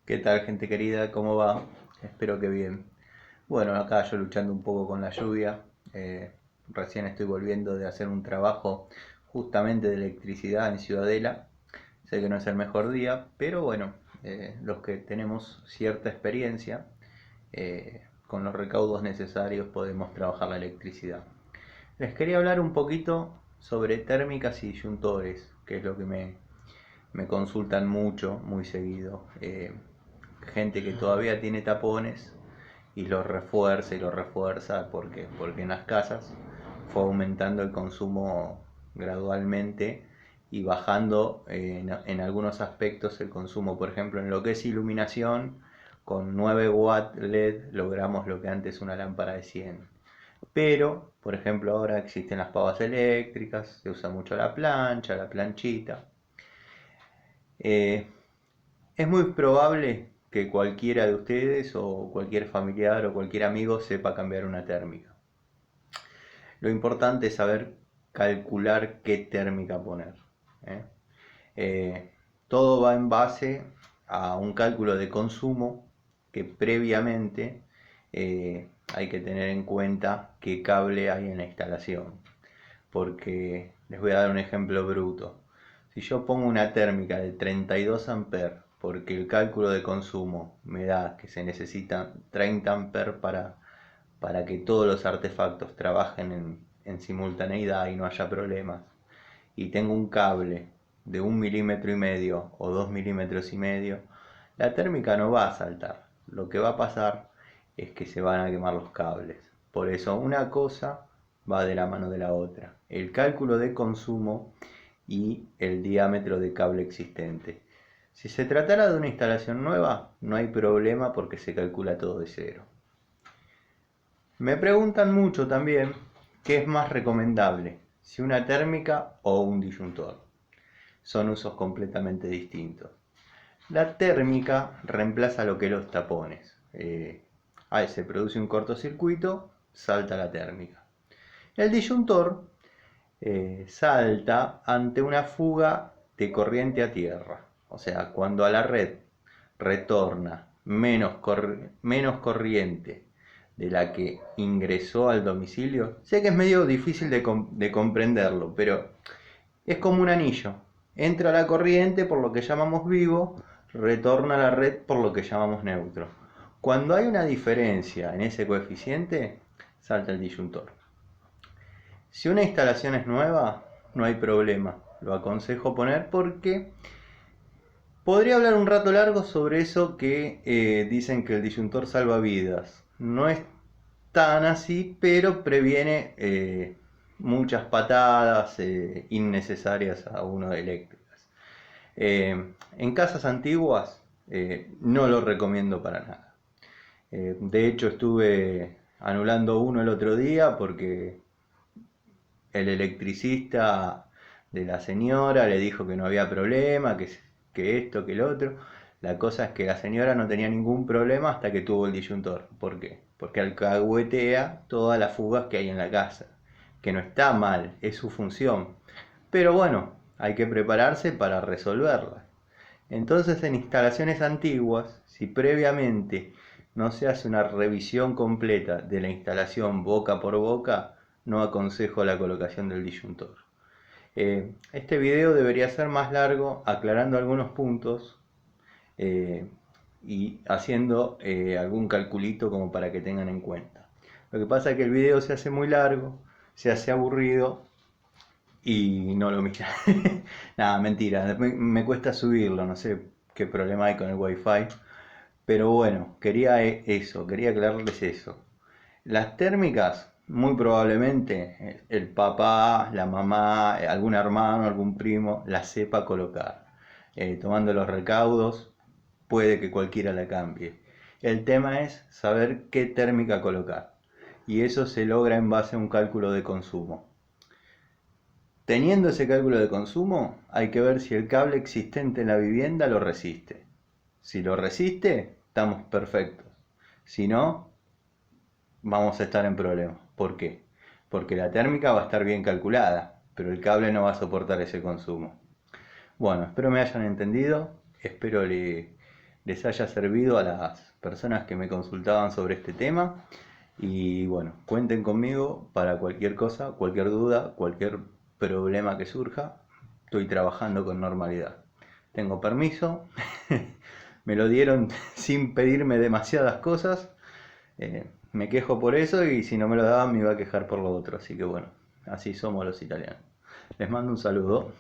¿Qué tal, gente querida? ¿Cómo va? Espero que bien. Bueno, acá yo luchando un poco con la lluvia. eh, Recién estoy volviendo de hacer un trabajo justamente de electricidad en Ciudadela. Sé que no es el mejor día, pero bueno, los que tenemos cierta experiencia, con los recaudos necesarios podemos trabajar la electricidad. Les quería hablar un poquito sobre térmicas y disyuntores, que es lo que me consultan mucho, muy seguido. Gente que todavía tiene tapones y los refuerza porque en las casas fue aumentando el consumo gradualmente y bajando en algunos aspectos el consumo. Por ejemplo, en lo que es iluminación, con 9 watts LED logramos lo que antes una lámpara de 100. Pero, por ejemplo, ahora existen las pavas eléctricas, se usa mucho la plancha, la planchita. Eh, es muy probable que cualquiera de ustedes o cualquier familiar o cualquier amigo sepa cambiar una térmica. Lo importante es saber calcular qué térmica poner. ¿eh? Eh, Todo va en base a un cálculo de consumo que previamente hay que tener en cuenta qué cable hay en la instalación. Porque les voy a dar un ejemplo bruto. Si yo pongo una térmica de 32 amperes, porque el cálculo de consumo me da que se necesitan 30 amperes para que todos los artefactos trabajen en simultaneidad y no haya problemas, y tengo un cable de 1,5 milímetros o 2,5 milímetros, la térmica no va a saltar. Lo que va a pasar es que se van a quemar los cables. Por eso una cosa va de la mano de la otra. El cálculo de consumo y el diámetro de cable existente. Si se tratara de una instalación nueva, no hay problema porque se calcula todo de cero. Me preguntan mucho también qué es más recomendable, si una térmica o un disyuntor. Son usos completamente distintos. La térmica reemplaza lo que los tapones. Se produce un cortocircuito, salta la térmica. El disyuntor salta ante una fuga de corriente a tierra. O sea, cuando a la red retorna menos corriente de la que ingresó al domicilio. Sé que es medio difícil de comprenderlo, pero es como un anillo. Entra la corriente por lo que llamamos vivo, retorna a la red por lo que llamamos neutro. Cuando hay una diferencia en ese coeficiente, salta el disyuntor. Si una instalación es nueva, no hay problema. Lo aconsejo poner porque podría hablar un rato largo sobre eso que dicen que el disyuntor salva vidas. No es tan así, pero previene muchas patadas innecesarias a uno de eléctricas. En casas antiguas no lo recomiendo para nada. De hecho estuve anulando uno el otro día porque el electricista de la señora le dijo que no había problema, que esto, que el otro. La cosa es que la señora no tenía ningún problema hasta que tuvo el disyuntor. ¿Por qué? Porque alcahuetea todas las fugas que hay en la casa. Que no está mal, es su función. Pero bueno, hay que prepararse para resolverla. Entonces, en instalaciones antiguas, si previamente no se hace una revisión completa de la instalación boca por boca, no aconsejo la colocación del disyuntor. Este video debería ser más largo, aclarando algunos puntos eh, y haciendo algún calculito como para que tengan en cuenta. Lo que pasa es que el video se hace muy largo, se hace aburrido y no lo miran. Nada, mentira, me cuesta subirlo, no sé qué problema hay con el wifi. Pero bueno, quería eso, quería aclararles eso. Las térmicas, muy probablemente el papá, la mamá, algún hermano, algún primo la sepa colocar. Tomando los recaudos, puede que cualquiera la cambie. El tema es saber qué térmica colocar. Y eso se logra en base a un cálculo de consumo. Teniendo ese cálculo de consumo, hay que ver si el cable existente en la vivienda lo resiste. Si lo resiste, estamos perfectos. Si no, vamos a estar en problemas. ¿Por qué? Porque la térmica va a estar bien calculada, pero el cable no va a soportar ese consumo. Bueno, espero me hayan entendido, espero les haya servido a las personas que me consultaban sobre este tema. Y bueno, cuenten conmigo para cualquier cosa, cualquier duda, cualquier problema que surja. Estoy trabajando con normalidad. Tengo permiso, me lo dieron sin pedirme demasiadas cosas. Me quejo por eso y si no me lo daban me iba a quejar por lo otro. Así que bueno, así somos los italianos. Les mando un saludo.